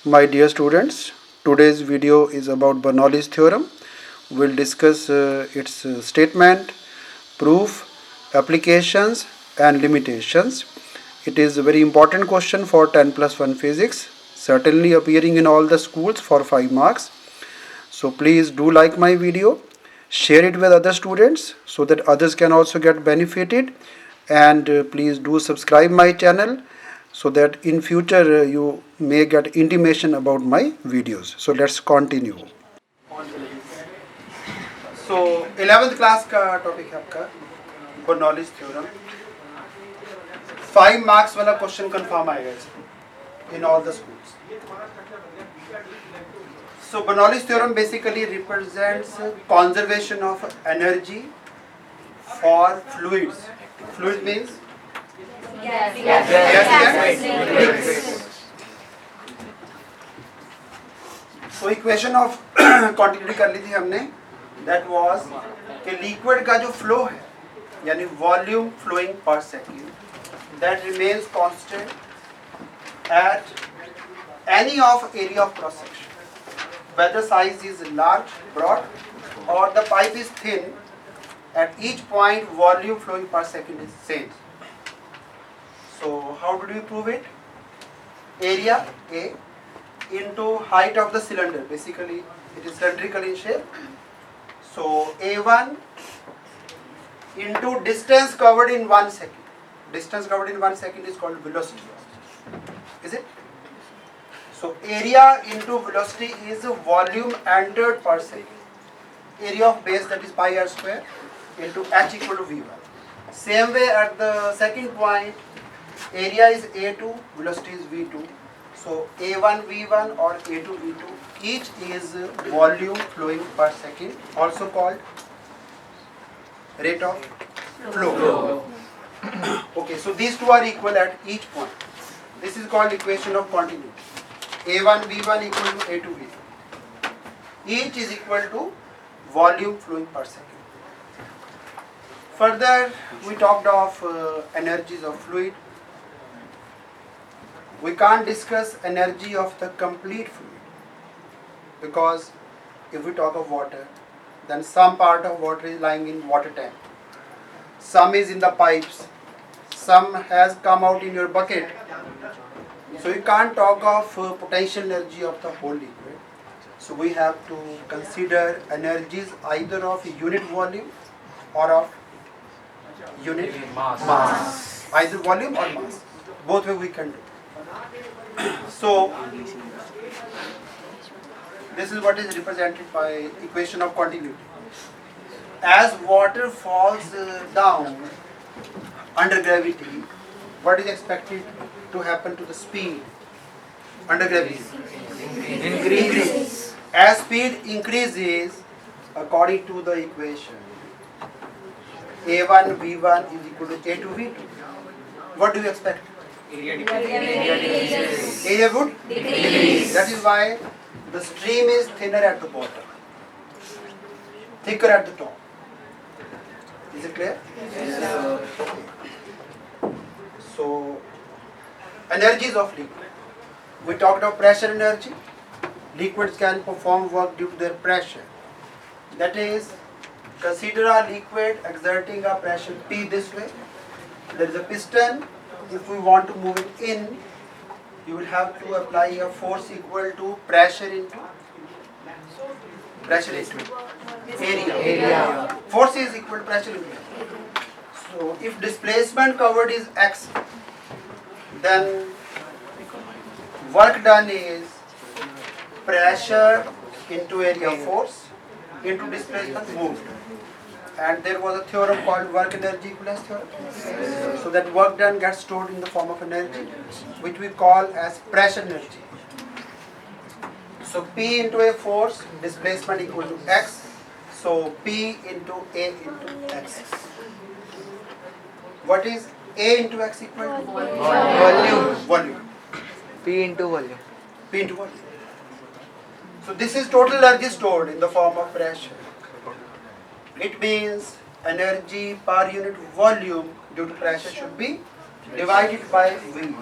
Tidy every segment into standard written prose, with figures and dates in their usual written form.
My dear students, today's video is about Bernoulli's theorem. We'll discuss its statement, proof, applications and limitations. It is a very important question for 10 plus 1 physics, certainly appearing in all the schools for 5 marks. So please do like my video, share it with other students so that others can also get benefited, and please do subscribe my channel so that in future you may get intimation about my videos. So let's continue. So 11th class का topic है आपका Bernoulli's theorem. 5 marks वाला question confirm आएगा इसमें in all the schools. So Bernoulli's theorem basically represents conservation of energy for fluids. Fluid means gas and liquids. So equation of continuity कर ली थी हमने. That was कि liquid का जो flow है यानी volume flowing per second that remains constant at any of area of cross section. Whether size is large, broad, or the pipe is thin, at each point volume flowing per second is same. So how did we prove it? Area A into height of the cylinder. Basically, it is cylindrical in shape. So A1 into distance covered in 1 second. Distance covered in 1 second is called velocity. Is it? So area into velocity is volume entered per second. Area of base, that is pi r square, into h equal to v1. Same way at the second point, area is a2, velocity is v2. So a1 v1 or a2 v2, each is volume flowing per second, also called rate of flow. Okay, so these two are equal at each point. This is called equation of continuity. A1 V1 equal to A2 V2. Each is equal to volume flowing per second. Further, we talked of energies of fluid. We can't discuss energy of the complete fluid because if we talk of water, then some part of water is lying in water tank. Some is in the pipes. Some has come out in your bucket. So you can't talk of potential energy of the whole liquid. So we have to consider energies either of unit volume or of unit mass. Either volume or mass. Both way we can do. So this is what is represented by equation of continuity. As water falls down under gravity, what is expected to happen to the speed under gravity? Increase. As speed increases, according to the equation, a1 v1 is equal to a2 v2. What do you expect? Area would decrease. That is why the stream is thinner at the bottom, thicker at the top. Is it clear? Yes. So, energies of liquid. We talked of pressure energy. Liquids can perform work due to their pressure. That is, consider a liquid exerting a pressure P this way. There is a piston. If we want to move it in, you will have to apply a force equal to pressure into area. Force is equal to pressure into area. So if displacement covered is x, then work done is pressure into area force into displacement moved. And there was a theorem called work energy equivalence theorem. So that work done gets stored in the form of energy, which we call as pressure energy. So P into a force, displacement equal to x. So P into A into x. What is A into x equal to? Volume. P into volume. P into volume. So this is total energy stored in the form of pressure. It means energy per unit volume due to pressure should be divided by V.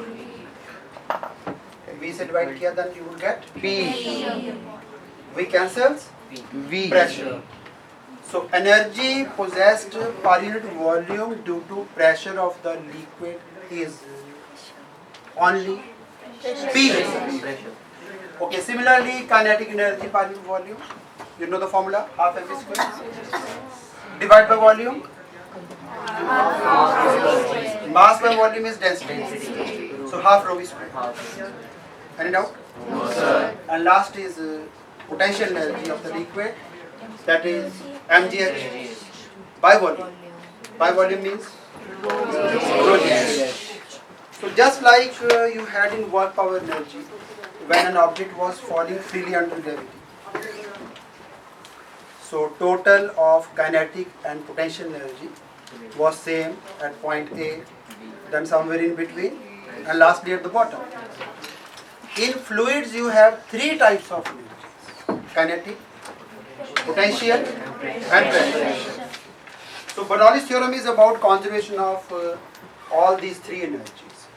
V से divide किया, then you will get P. V cancels V. pressure. So energy possessed per unit volume due to pressure of the liquid is only P. Okay, similarly kinetic energy per unit volume, you know the formula, half mv square divided by volume. Mass by volume is density, so half rho v square. Any doubt? No, sir. And last is potential energy of the liquid, that is mgh by volume. By volume means rho g. So just like you had in work power energy when an object was falling freely under gravity. So total of kinetic and potential energy was same at point A, then somewhere in between, and lastly at the bottom. In fluids you have three types of energies: kinetic, potential, and pressure. So Bernoulli's theorem is about conservation of all these three energies.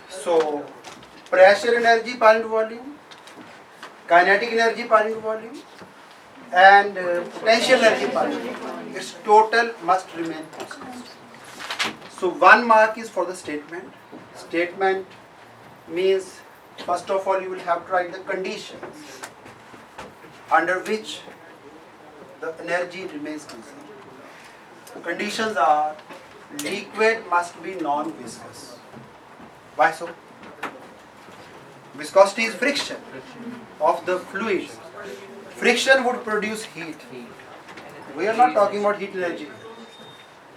So pressure energy per unit volume, kinetic energy per unit volume, and potential energy per unit volume, its total must remain constant. So 1 mark is for the statement. Statement means first of all you will have to write the conditions under which the energy remains constant. Conditions are: liquid must be non-viscous. Why so? Viscosity is friction of the fluid. Friction would produce heat. We are not talking about heat energy.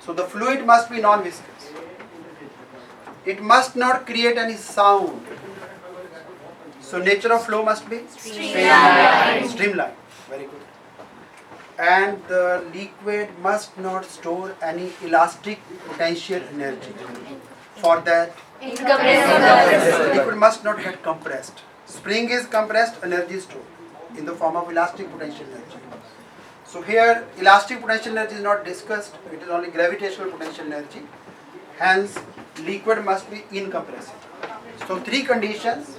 So the fluid must be non-viscous. It must not create any sound. So nature of flow must be streamline. Very good. And the liquid must not store any elastic potential energy. For that, liquid must not get compressed. Spring is compressed, energy is stored in the form of elastic potential energy. So here elastic potential energy is not discussed, it is only gravitational potential energy. Hence liquid must be incompressible. So three conditions: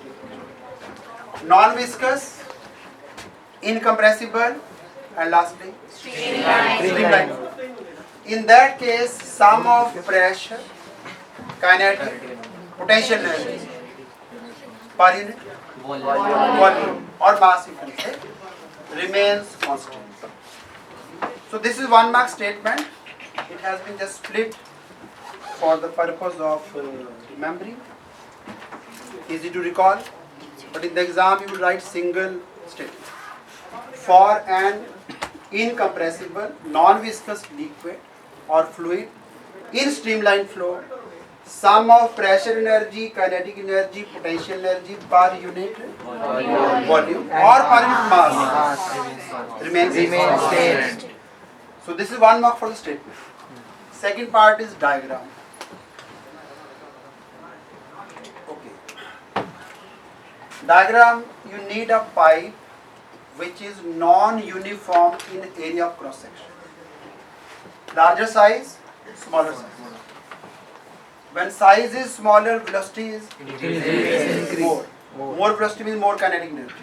non-viscous, incompressible, and lastly streamlined. In that case, sum of pressure, kinetic, potential energy per unit volume or mass, you can say, remains constant. So this is 1 mark statement. It has been just split for the purpose of remembering. Easy to recall, but in the exam you will write single statement. For an incompressible, non-viscous liquid or fluid in streamlined flow, sum of pressure energy, kinetic energy, potential energy per unit volume or per unit mass remains same. So this is 1 mark for the statement. Second part is diagram. Okay. Diagram, you need a pipe which is non-uniform in area of cross section. Larger size, smaller size. When size is smaller, velocity is more. More velocity means more kinetic energy.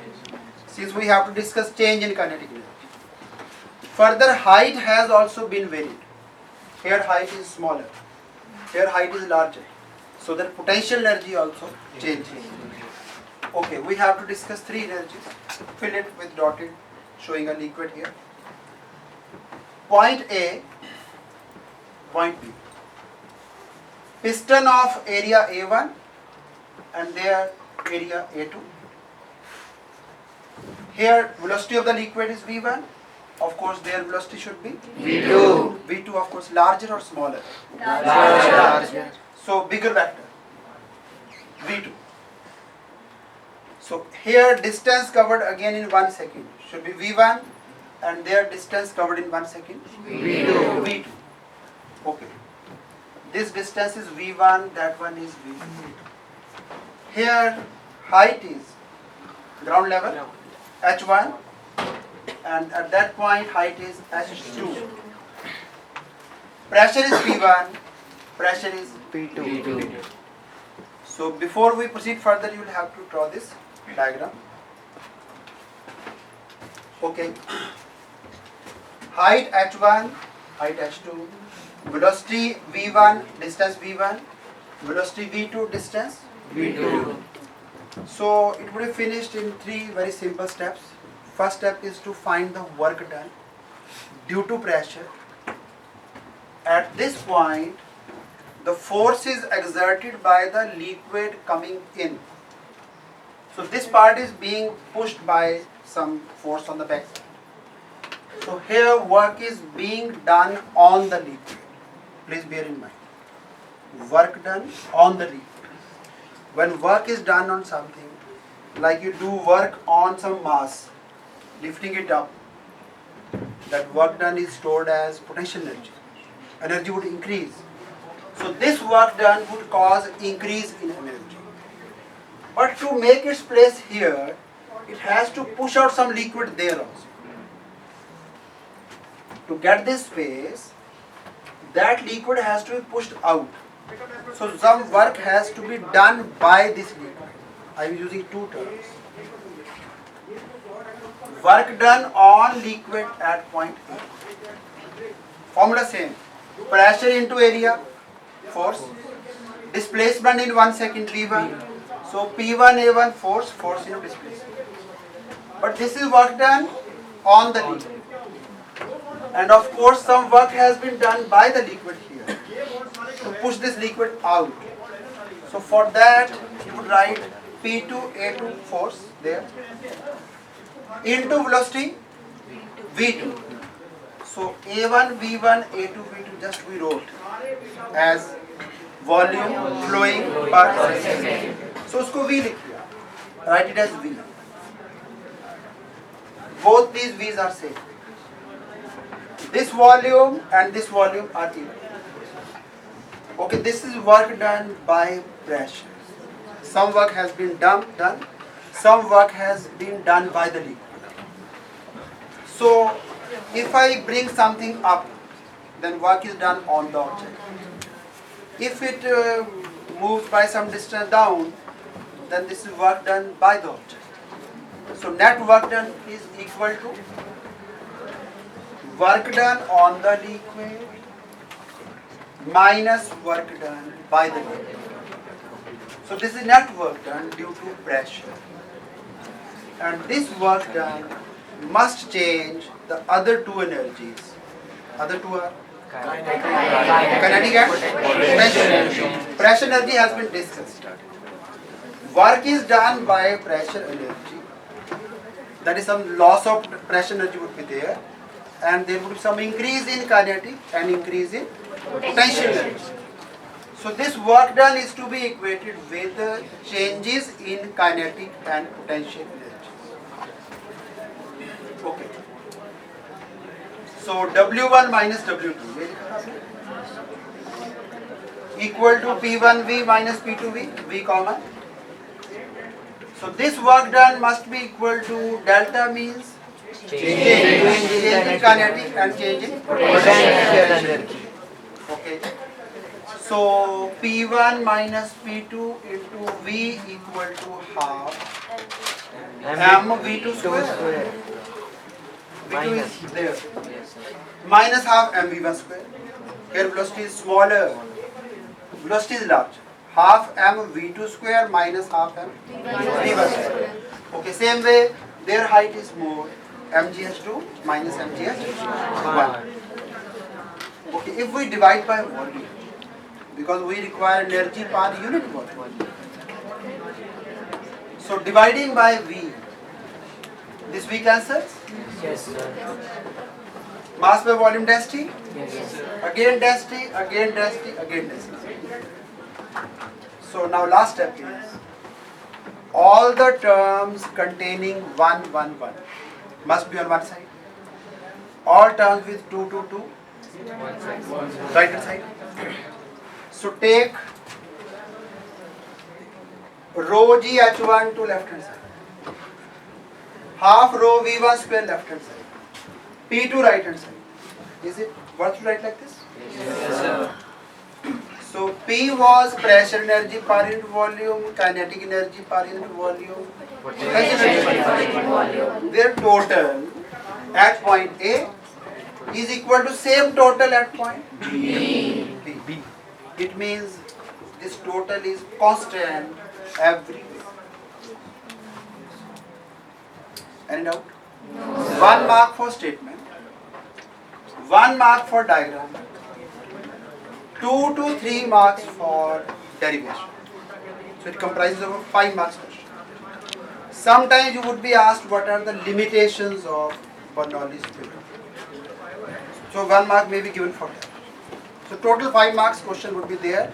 Since we have to discuss change in kinetic energy. Further, height has also been varied. Here height is smaller. Here height is larger. So the potential energy also changes. Okay, we have to discuss three energies. Fill it with dotted, showing a liquid here. Point A, point B. Piston of area A1 and their area A2. Here velocity of the liquid is V1. Of course their velocity should be V2. V2 of course larger or smaller? Larger. So bigger vector, V2. So here distance covered again in 1 second should be V1 and their distance covered in 1 second? V2. V2. Okay. This distance is V1, that one is V2. Here height is ground level, H1, and at that point height is H2. Pressure is P1, pressure is P2. So before we proceed further, you will have to draw this diagram. Okay. Height h1, height h2, velocity v1, distance v1, velocity v2, distance V2. So it would have finished in three very simple steps. First step is to find the work done due to pressure. At this point, the force is exerted by the liquid coming in. So this part is being pushed by some force on the back side. So here work is being done on the liquid. Please bear in mind. Work done on the liquid. When work is done on something, like you do work on some mass, lifting it up, that work done is stored as potential energy. Energy would increase. So this work done would cause increase in energy. But to make its place here, it has to push out some liquid there also. To get this space, that liquid has to be pushed out. So some work has to be done by this liquid. I am using two terms. Work done on liquid at point A. Formula same. Pressure into area, force. Displacement in 1 second V1. So P1 A1 force into displacement. But this is work done on the liquid. And of course some work has been done by the liquid here to push this liquid out. So for that you would write P2 A2 force there into velocity V2. So A1 V1 A2 V2 just we wrote as volume flowing per second. So usko V लिख दिया. Write it as V. Both these V's are same. This volume and this volume are equal. Okay, this is work done by pressure. Some work has been done. Some work has been done by the liquid. So, if I bring something up, then work is done on the object. If it moves by some distance down, then this is work done by the object. So, net work done is equal to work done on the liquid minus work done by the liquid. So this is net work done due to pressure. And this work done must change the other two energies. Other two are kinetic and potential energy. Pressure energy has been discussed. Work is done by pressure energy. That is, some loss of pressure energy would be there. And there would be some increase in kinetic and increase in potential energy. So this work done is to be equated with the changes in kinetic and potential energy. Okay. So W1 minus W2 equal to P1V minus P2V, V common. So this work done must be equal to delta means change in kinetic and change in potential energy. Okay. So P1 minus P2 into V equal to half m V2 square. V2 is there. Minus half m V1 square. Here velocity is smaller. Velocity is large. Half m V2 square minus half m V1 square. Okay, same way their height is more. mgh2 minus mgh1. Okay, if we divide by volume, because we require energy per unit volume. So dividing by V, this V cancels? Yes, sir. Mass by volume density? Yes, sir. Again density, again density, again density. So now last step is, all the terms containing 1, 1, 1 must be on one side. All terms with 2, 2, 2, right hand side. So take rho g h1 to left hand side. Half rho v1 square left hand side. P2 right hand side. Is it worth to write like this? Yes, sir. So P was pressure energy per unit volume, kinetic energy per unit volume, potential energy per unit volume. Their total at point A is equal to same total at point B. It means this total is constant everywhere. Any doubt? No. 1 mark for statement, 1 mark for diagram, 2 to 3 marks for derivation. So it comprises of a 5 marks question. Sometimes you would be asked what are the limitations of Bernoulli's theorem. So 1 mark may be given for that. So total 5 marks question would be there.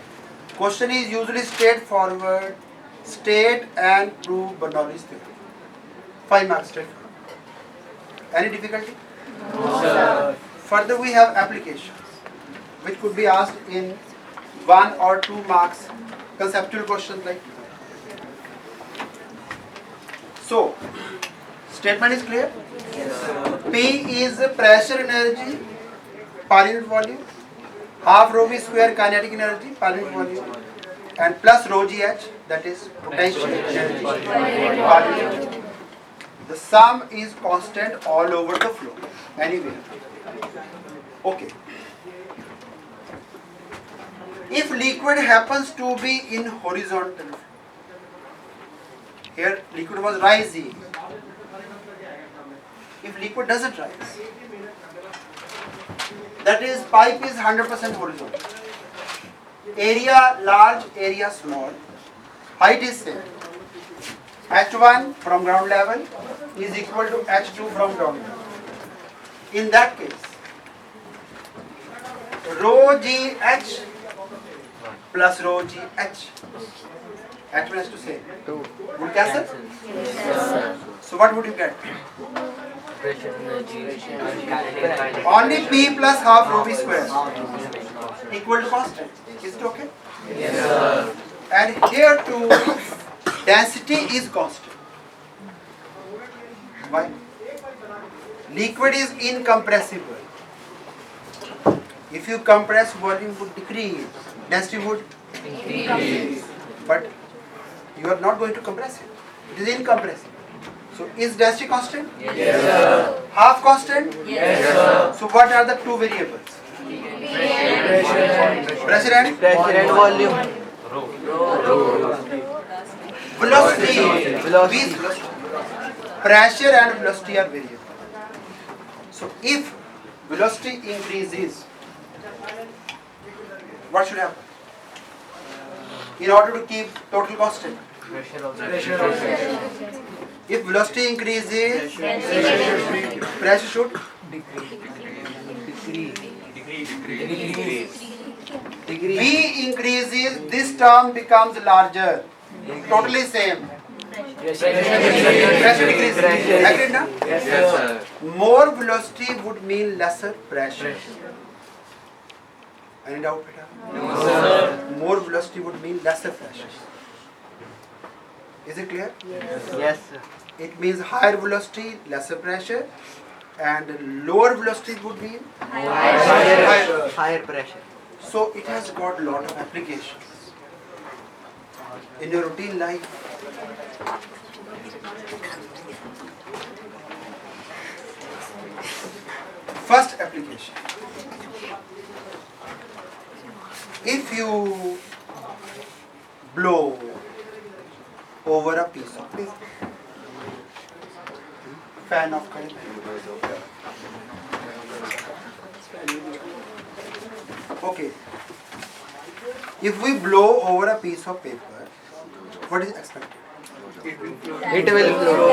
Question is usually straightforward. State and prove Bernoulli's theorem. 5 marks straightforward. Any difficulty? No, sir. Further we have applications, which could be asked in 1 or 2 marks. Conceptual questions like. So, statement is clear? Yes, sir. P is the pressure energy per unit volume, half rho v square kinetic energy per unit volume, and plus rho gh, that is potential energy per unit volume. The sum is constant all over the flow, anywhere. Okay. If liquid happens to be in horizontal flow, here liquid was rising. If liquid doesn't rise, that is pipe is 100% horizontal. Area large, area small, height is same. H1 from ground level is equal to H2 from ground level. In that case, rho GH plus rho GH. H1 has to say. Would cancel? Yes, sir. So what would you get? Pressure energy and kinetic. Only P plus half rho v square equal to constant. Is it okay? Yes, sir. And here too, density is constant. Why? Liquid is incompressible. If you compress, volume would decrease, density would Increase. but you are not going to compress it. It is incompressible. So is density constant? Yes, sir. Half constant? Yes, sir. So what are the two variables? Pressure and volume. velocity. Velocity. These pressure and velocity are variable. So if velocity increases, what should happen? In order to keep total constant. If velocity increases, pressure should V increases, this term becomes larger. Totally same. Pressure decreases. Agreed na? Yes, sir. More velocity would mean lesser pressure. Any doubt, beta? No, sir. More velocity would mean lesser pressure. Is it clear? Yes, sir. It means higher velocity, lesser pressure, and lower velocity would mean higher. Higher pressure. So it has got a lot of applications in your routine life. First application. If you blow over a piece of paper, fan of current. Okay. If we blow over a piece of paper, what is expected? It will flow.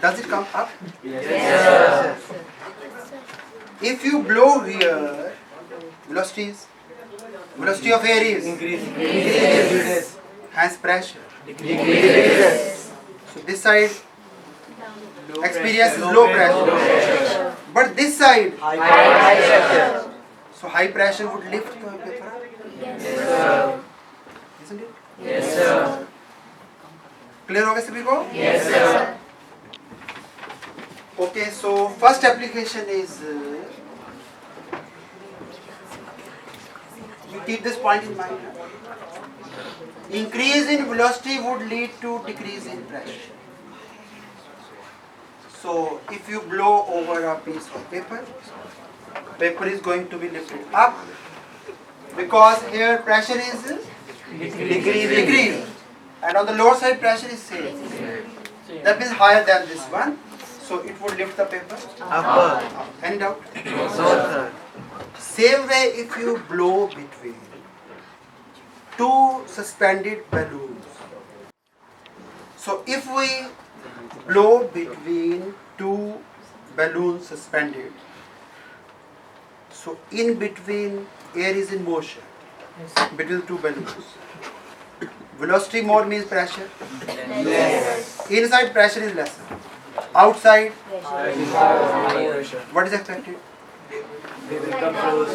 Does it come up? Yes, sir. If you blow here, velocity of air is increases. Hence pressure. So this side experiences low pressure. But this side, High pressure. so high pressure would lift the paper. Yes, sir. Isn't it? Yes, sir. Clear हो गया सभी को? Yes, sir. Okay, so first application is keep this point in mind. Increase in velocity would lead to decrease in pressure. So if you blow over a piece of paper, paper is going to be lifted up because here pressure is decreasing, and on the lower side pressure is same. That means higher than this one, so it would lift the paper Upper. up. Any doubt? No, sir. Same way, if you blow between two suspended balloons. So if we blow between two balloons suspended, so in between air is in motion between two balloons. Velocity more means pressure. Inside pressure is lesser. Outside, what is expected?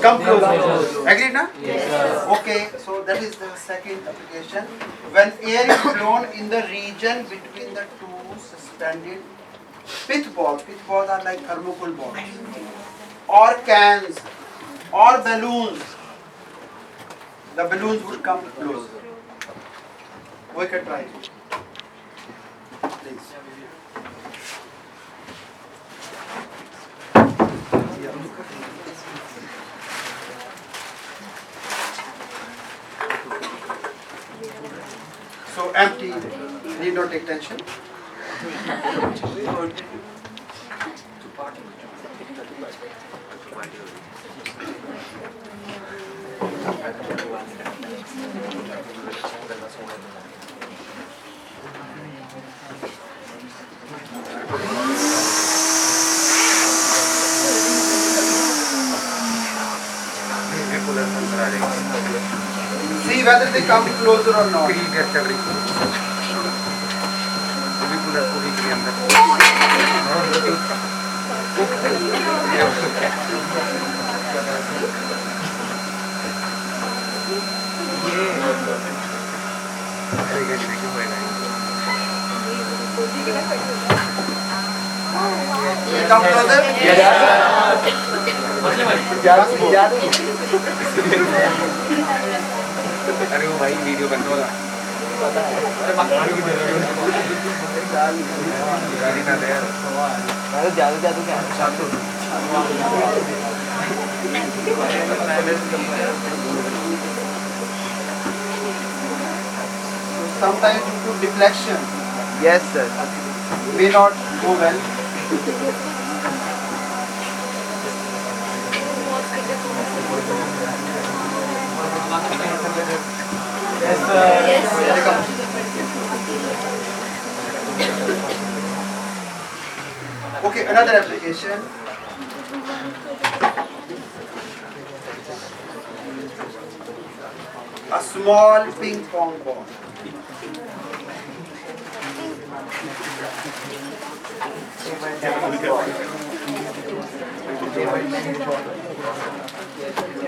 Come close. Agreed, na? Okay, so that is the second application. When air is blown in the region between the two suspended pith balls are like thermocol balls, or cans, or balloons, the balloons would come closer. We can try it. Please. So empty, need not take tension. See whether they come closer or not. They come closer? अरे वो भाई video बंद होगा गाड़ी ना दे जादू जादू क्या Sometimes due to deflection, Yes, sir. may not go well. Okay, another application. A small ping pong ball.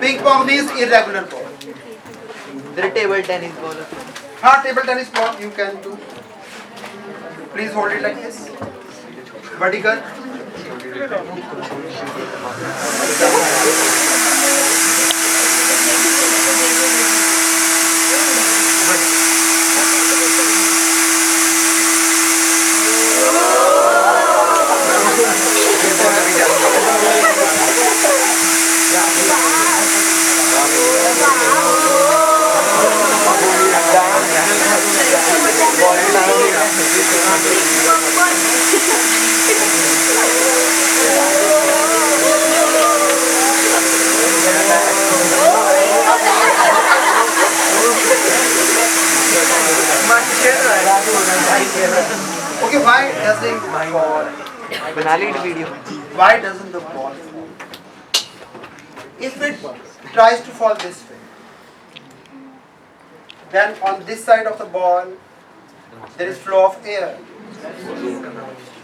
Ping pong means irregular ball. The table tennis ball. Table tennis ball you can do. Please hold it like this. Vertical. Okay, why doesn't ball? बना ली video Why doesn't the ball fall? If it tries to fall this way, then on this side of the ball there is flow of air.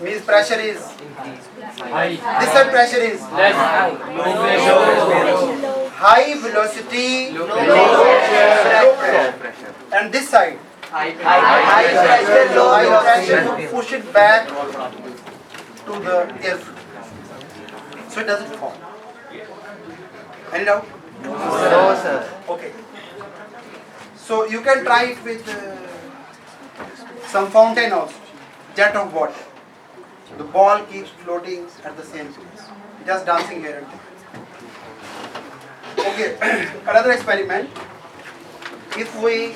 Means pressure is high. This side pressure is high velocity, low pressure. And this side high pressure low high velocity pressure to push it back to the air flow. So it doesn't fall. Any doubt? no sir Okay. So you can try it with some fountain also, jet of water. The ball keeps floating at the same place, just dancing here and there. Okay, another experiment. If we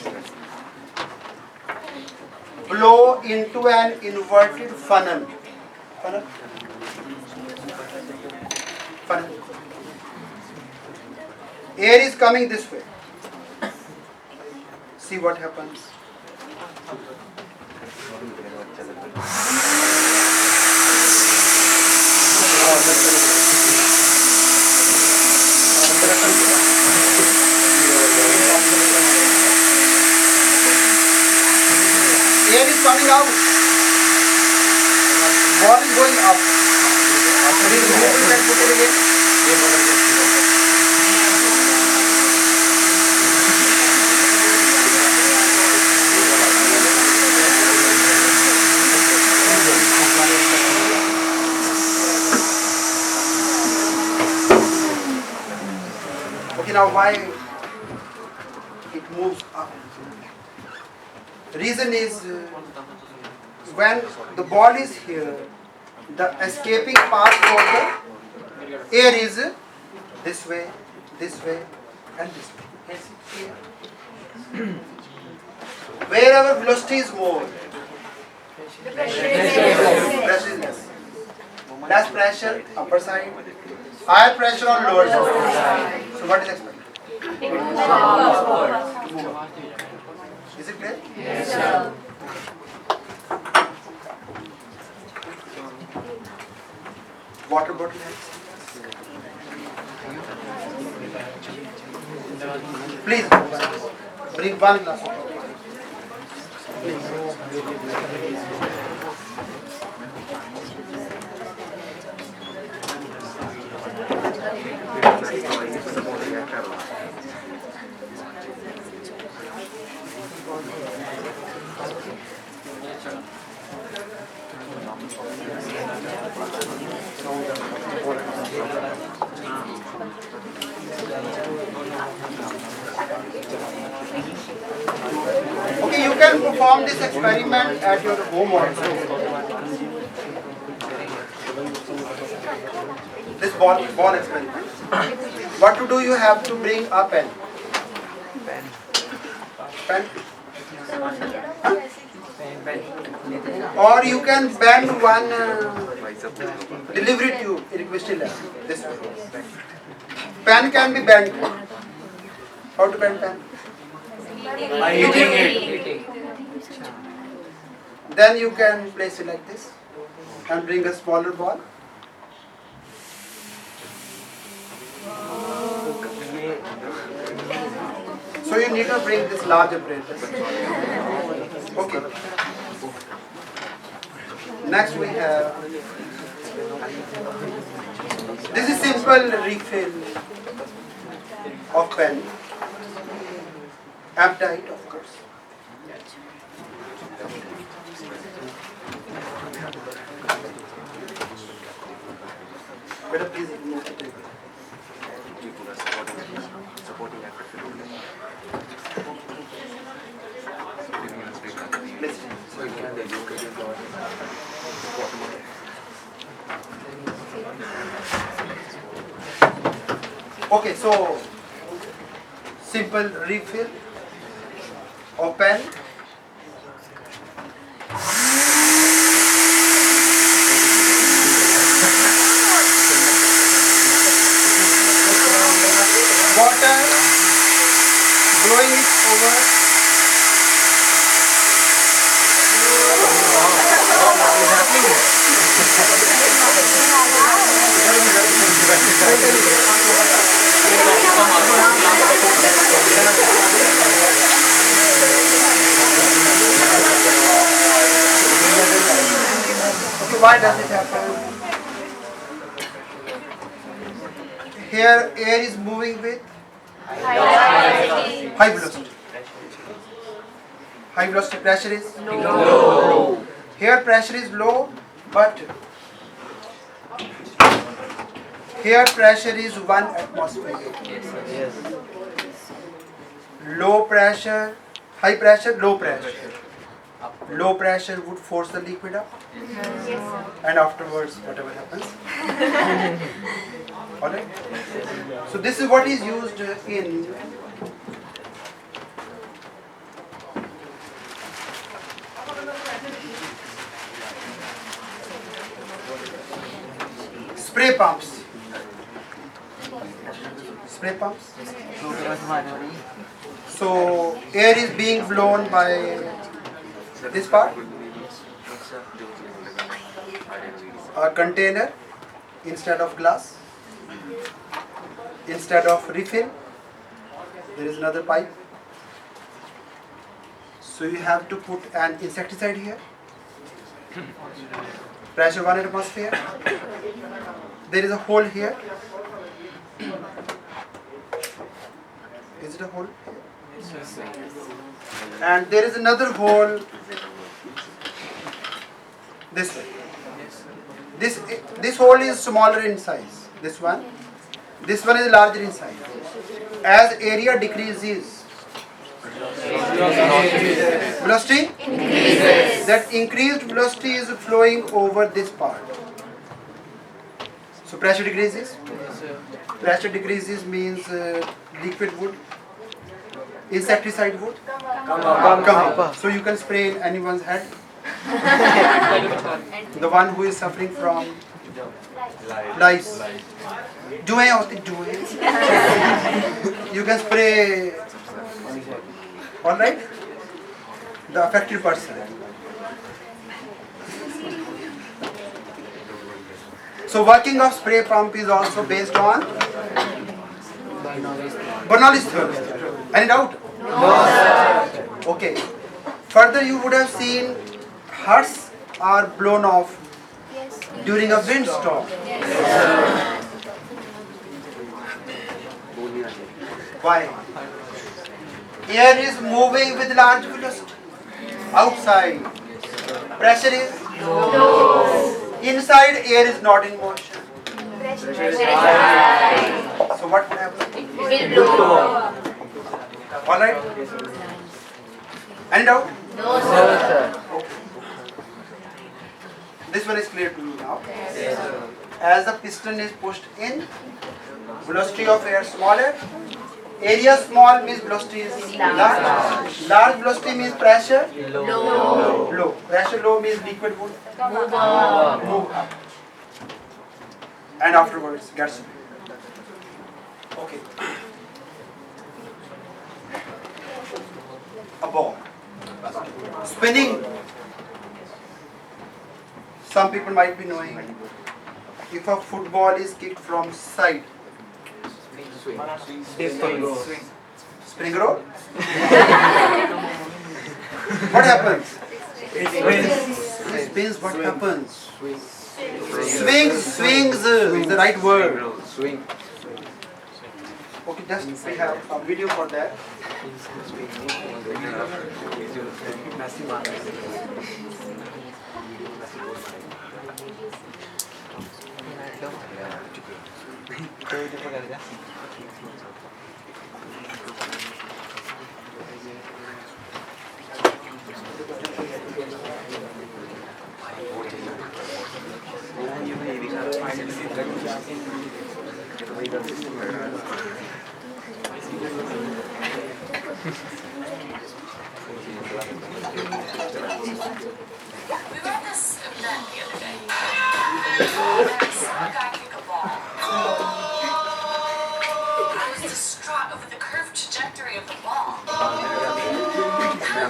blow into an inverted funnel, funnel, air is coming this way. See what happens. Air is coming out. Ball is going up. You can put it again. Okay, now why it moves up? Reason is when the ball is here, the escaping path for the air is this way, and this way. Yes, here. Wherever velocity is more, pressure is less. Less pressure upper side, higher pressure on lower side. So what is expected? Is it clear? Yes, sir. Water bottle helps. Please bring one glass of water. Okay, you can perform this experiment at your home also. This ball experiment. What to do? You have to bring a pen. Pen. Or you can bend one delivery tube in question level. This way. Pen can be bent. How to bend pen? Heating it. Then you can place it like this and bring a smaller ball. So you need to bring this large apparatus. Okay. Next we have, this is simple refill of pen. Appetite, of course. Better please ignore the table. Okay, so simple refill of pen. Water, blowing it over. Okay, why does it happen? Here air is moving with high velocity. High velocity pressure is low. Here pressure is low, but here pressure is 1 atmosphere. Yes. low pressure, high pressure, low pressure. Low pressure would force the liquid up, and afterwards, whatever happens. Alright? So this is what is used in spray pumps. Spray pumps. So air is being blown by this part, a container instead of glass, instead of refill, there is another pipe. So you have to put an insecticide here, pressure 1 atmosphere, there is a hole here. Is it a hole here? And there is another hole this way. This hole is smaller in size. This one is larger in size. As area decreases, velocity increases. That increased velocity is flowing over this part. So pressure decreases. Pressure decreases means liquid would, insecticide would come up. So you can spray in anyone's head. The one who is suffering from lice. Juएं होते juएं. You can spray. All right. The affected person. So working of spray pump is also based on Bernoulli's theory. Any doubt? No, sir. Okay. Further, you would have seen hearts are blown off during a windstorm. Why? Air is moving with large velocity. Outside, pressure is low. Inside, air is not in motion. So what will happen? All right. Any doubt? No, sir. This one is clear to you now. As the piston is pushed in, velocity of air smaller. Area small means velocity is large. Large velocity means pressure low. Pressure low means liquid would move up. And afterwards gets okay. A ball spinning. Some people might be knowing, if a football is kicked from side, spring roll. What happens? It spins. What happens? Swings is the right word. Swing. Okay, just we have a video for that. We were at this event the other day. I saw a guy kick a ball. I was distraught over the curved trajectory of the ball. How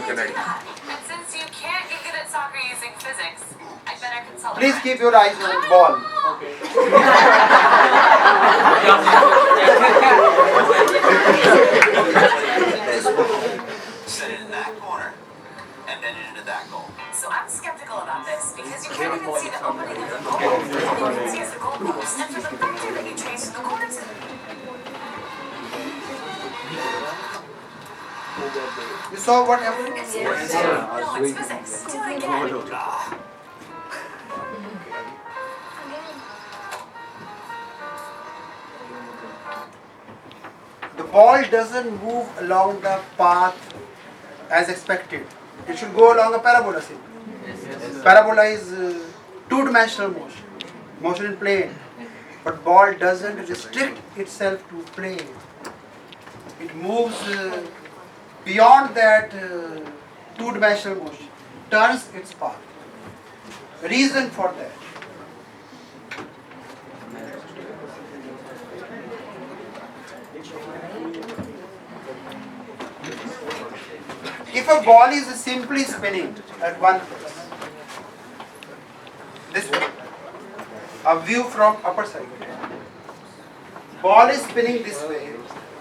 did you do that? And since you can't get good at soccer using physics, I better consult a Please friend. keep your eyes on the ball. Set it in that corner and bend it into that goal. So I'm skeptical about this because you can't even see the opening of the goal. All you can see is the goalpost. And for the vector that you trace from the corner to the... You saw what happened? It's physics. No, it's physics. Do it again. The ball doesn't move along the path as expected. It should go along a parabola simply. Parabola is two-dimensional motion in plane. But ball doesn't restrict itself to plane. It moves beyond that two-dimensional motion, turns its path. Reason for that. If a ball is simply spinning at one place, this way, a view from upper side, ball is spinning this way,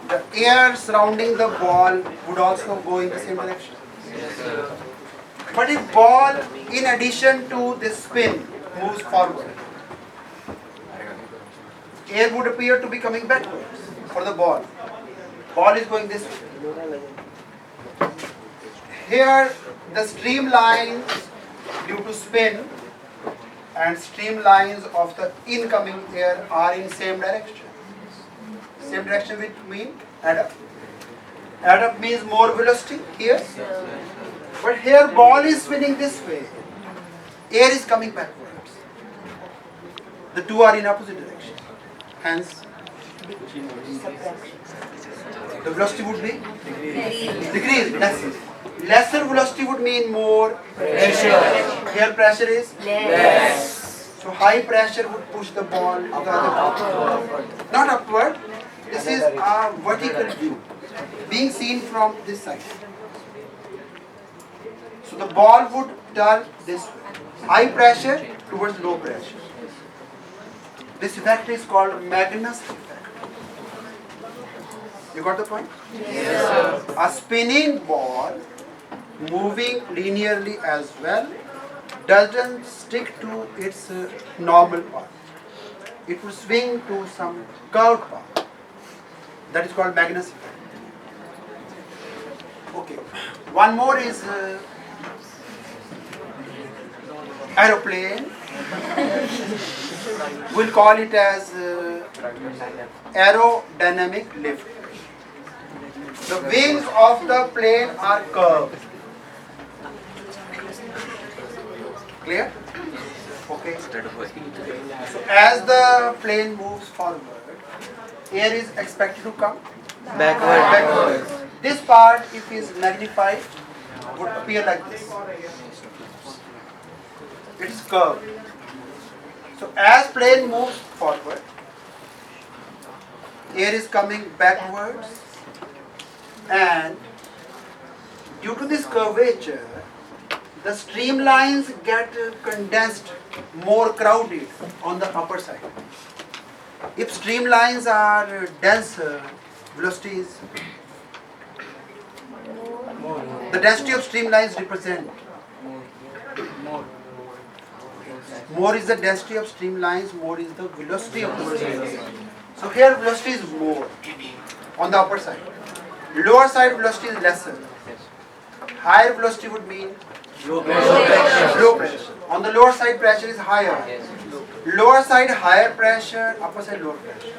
the air surrounding the ball would also go in the same direction. But if ball, in addition to this spin, moves forward, air would appear to be coming backwards for the ball. Ball is going this way. Here, the streamlines due to spin and streamlines of the incoming air are in same direction. Same direction which mean add up. Add up means more velocity here. But here ball is spinning this way. Air is coming backwards. The two are in opposite direction. Hence, the velocity would be decreased. Lesser velocity would mean more pressure. Here pressure is less. So high pressure would push the ball the other way. Not upward. This is a vertical view being seen from this side. So the ball would turn this way. High pressure towards low pressure. This effect is called Magnus effect. You got the point? Yes, sir. A spinning ball moving linearly as well doesn't stick to its normal path. It will swing to some curved path. That is called Magnus effect. Okay. One more is aeroplane. We'll call it as aerodynamic lift. The wings of the plane are curved. Clear? Okay. So as the plane moves forward, air is expected to come backwards. This part, if is magnified, would appear like this. It is curved. So as plane moves forward, air is coming backwards, and due to this curvature, the streamlines get condensed, more crowded on the upper side. If streamlines are denser, velocity is the density of streamlines represent. More is the density of streamlines, more is the velocity of the streamlines. So here velocity is more on the upper side. Lower side velocity is lesser. Higher velocity would mean low pressure. On the lower side pressure is higher. Lower side higher pressure, upper side lower pressure.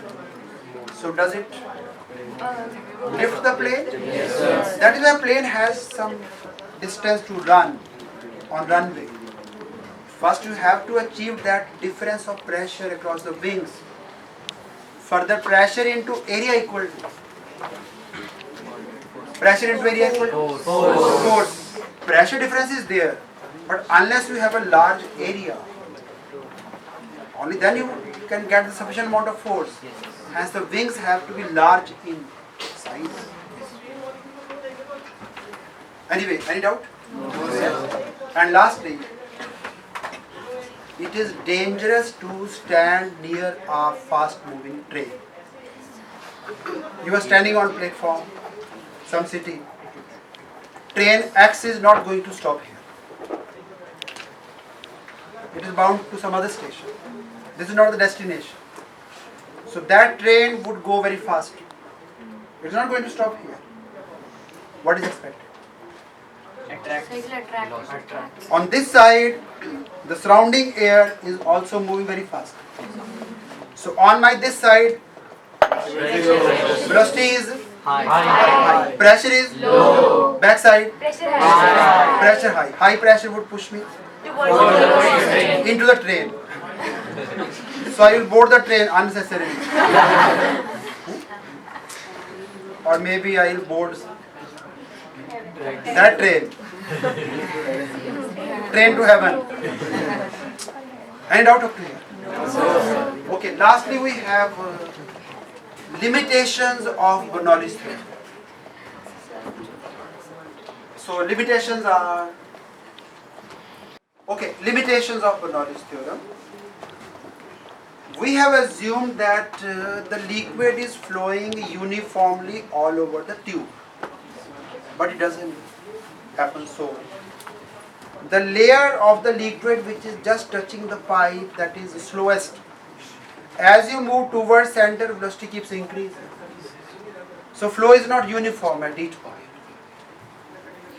So does it lift the plane? Yes. That is why plane has some distance to run on runway. First you have to achieve that difference of pressure across the wings. Further pressure into area equal to force. Pressure difference is there, but unless you have a large area, only then you can get the sufficient amount of force. Hence the wings have to be large in size. Anyway, any doubt? No. And lastly, it is dangerous to stand near a fast moving train. You are standing on platform, some city. Train X is not going to stop here. It is bound to some other station. This is not the destination. So that train would go very fast. It is not going to stop here. What is expected? On this side, the surrounding air is also moving very fast. So on my this side, velocity is High. Pressure is Low. backside. Pressure high. Pressure high. High pressure would push me into the train. So I will board the train unnecessarily. Or maybe I will board that train. Train to heaven. Any doubt up to here? Okay, lastly we have limitations of Bernoulli's theorem. So limitations are, limitations of Bernoulli's theorem. We have assumed that the liquid is flowing uniformly all over the tube, but it doesn't happen so. The layer of the liquid which is just touching the pipe, that is the slowest. As you move towards center, velocity keeps increasing. So flow is not uniform at each point,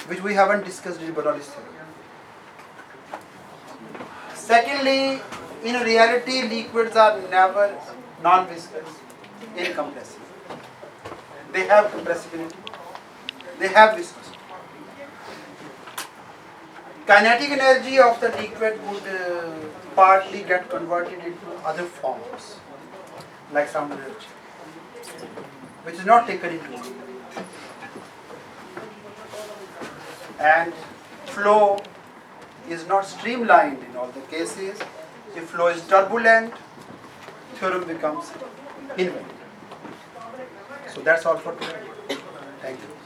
which we haven't discussed in Bernoulli's theorem. Secondly, in reality, liquids are never non-viscous, incompressible. They have compressibility, they have viscosity. Kinetic energy of the liquid would partly get converted into other forms, like sound energy, which is not taken into account. And flow is not streamlined in all the cases. If flow is turbulent, theorem becomes invalid. So that's all for today. Thank you.